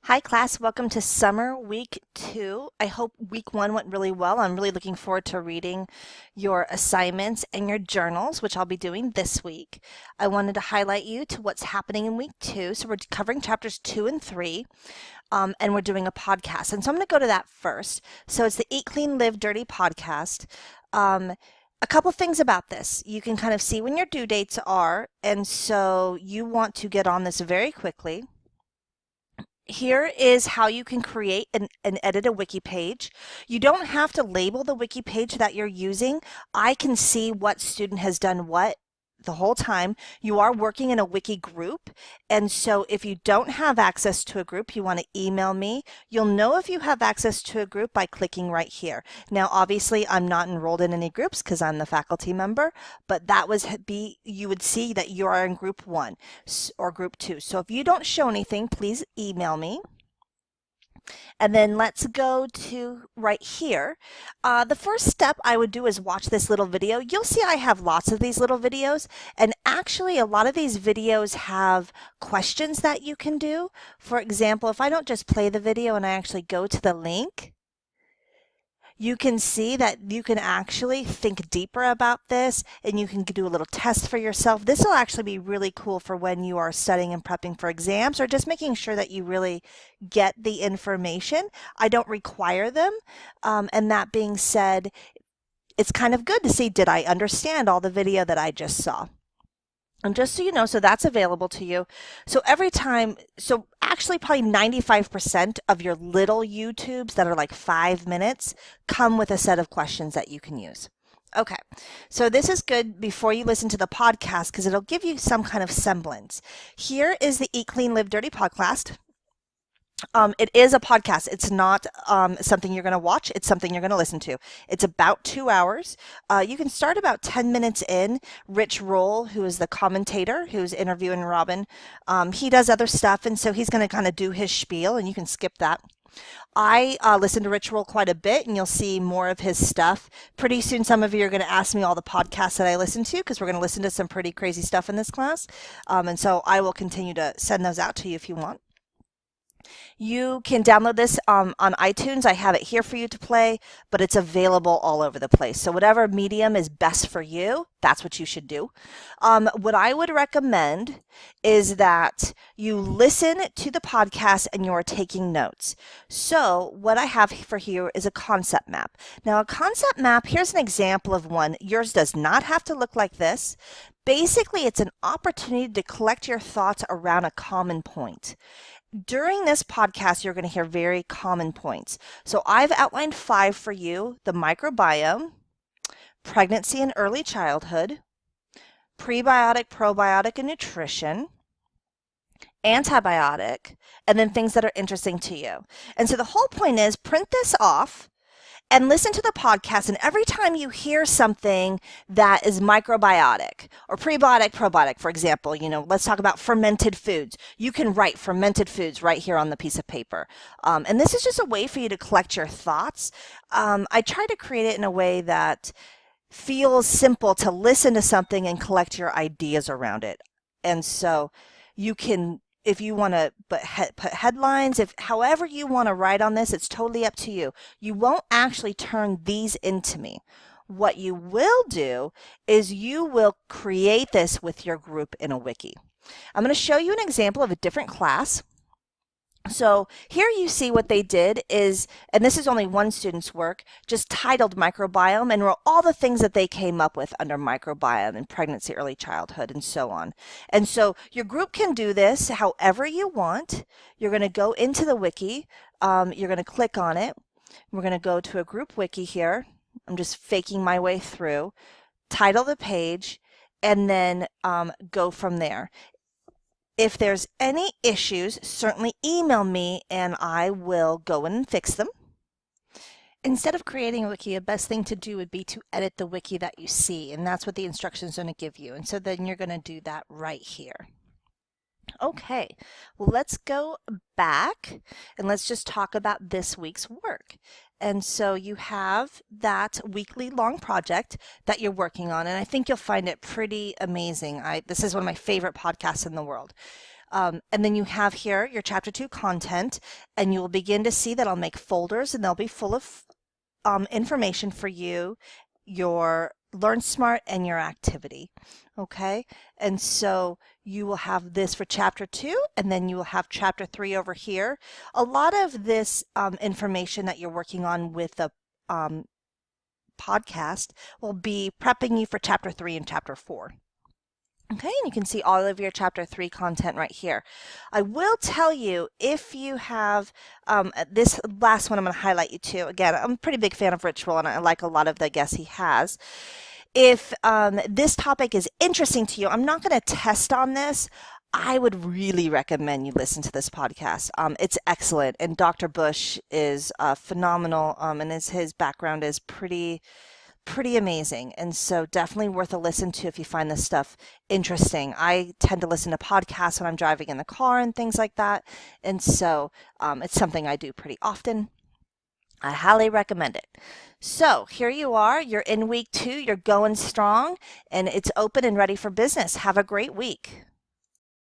Hi class, welcome to summer week 2. I hope week 1 went really well. I'm really looking forward to reading your assignments and your journals, which I'll be doing this week. I wanted to highlight you to what's happening in week 2. So we're covering chapters 2 and 3, and we're doing a podcast. And so I'm going to go to that first. So it's the Eat Clean, Live Dirty podcast. A couple things about this. You can kind of see when your due dates are, and so you want to get on this very quickly. Here is how you can create and edit a wiki page. You don't have to label the wiki page that you're using. I can see what student has done what the whole time. You are working in a wiki group, and so if you don't have access to a group, you want to email me. You'll know if you have access to a group by clicking right here. Now obviously I'm not enrolled in any groups because I'm the faculty member, but that you would see that you are in group 1 or group 2. So if you don't show anything, please email me. And then let's go to right here. The first step I would do is watch this little video. You'll see I have lots of these little videos, and actually a lot of these videos have questions that you can do. For example, if I don't just play the video and I actually go to the link, you can see that you can actually think deeper about this, and you can do a little test for yourself. This will actually be really cool for when you are studying and prepping for exams, or just making sure that you really get the information. I don't require them, and that being said, it's kind of good to see, did I understand all the video that I just saw? And just so you know, so that's available to you. So actually probably 95% of your little YouTubes that are like 5 minutes come with a set of questions that you can use. Okay, so this is good before you listen to the podcast because it'll give you some kind of semblance. Here is the Eat Clean, Live Dirty podcast. It is a podcast. It's not something you're going to watch. It's something you're going to listen to. It's about 2 hours. You can start about 10 minutes in. Rich Roll, who is the commentator, who's interviewing Robin, he does other stuff, and so he's going to kind of do his spiel, and you can skip that. I listen to Rich Roll quite a bit, and you'll see more of his stuff. Pretty soon, some of you are going to ask me all the podcasts that I listen to, because we're going to listen to some pretty crazy stuff in this class. And so I will continue to send those out to you if you want. You can download this on iTunes. I have it here for you to play, but it's available all over the place. So whatever medium is best for you, that's what you should do. What I would recommend is that you listen to the podcast and you're taking notes. So what I have for here is a concept map. Now a concept map, here's an example of one. Yours does not have to look like this. Basically, it's an opportunity to collect your thoughts around a common point. During this podcast, you're going to hear very common points. So I've outlined 5 for you: the microbiome, pregnancy and early childhood, prebiotic, probiotic, and nutrition, antibiotic, and then things that are interesting to you. And so the whole point is print this off and listen to the podcast, and every time you hear something that is microbiotic or prebiotic, probiotic, for example, let's talk about fermented foods. You can write fermented foods right here on the piece of paper. And this is just a way for you to collect your thoughts. I try to create it in a way that feels simple to listen to something and collect your ideas around it. And so you can, if you want to put headlines, however you want to write on this, it's totally up to you. You won't actually turn these into me. What you will do is you will create this with your group in a wiki. I'm going to show you an example of a different class. So here you see what they did is, and this is only one student's work, just titled microbiome and wrote all the things that they came up with under microbiome and pregnancy, early childhood, and so on. And so your group can do this however you want. You're going to go into the wiki. You're going to click on it. We're going to go to a group wiki here. I'm just faking my way through. Title the page, and then go from there. If there's any issues, certainly email me and I will go in and fix them. Instead of creating a wiki, the best thing to do would be to edit the wiki that you see, and that's what the instructions are going to give you. And so then you're going to do that right here. Okay, well, let's go back and let's just talk about this week's work. And so you have that weekly long project that you're working on, and I think you'll find it pretty amazing. This is one of my favorite podcasts in the world. And then you have here your chapter 2 content, and you will begin to see that I'll make folders and they'll be full of information for you, your Learn Smart, and your activity. Okay, and so you will have this for chapter 2, and then you will have chapter 3 over here. A lot of this information that you're working on with the podcast will be prepping you for chapter 3 and chapter 4. Okay, and you can see all of your chapter 3 content right here. I will tell you, if you have this last one, I'm going to highlight you too. Again, I'm a pretty big fan of Rich Roll, and I like a lot of the guests he has. If this topic is interesting to you, I'm not going to test on this. I would really recommend you listen to this podcast. It's excellent, and Dr. Bush is phenomenal, and his background is pretty amazing, and so definitely worth a listen to if you find this stuff interesting. I tend to listen to podcasts when I'm driving in the car and things like that, and so it's something I do pretty often. I highly recommend it. So here you are, you're in week 2, you're going strong, and it's open and ready for business. Have a great week.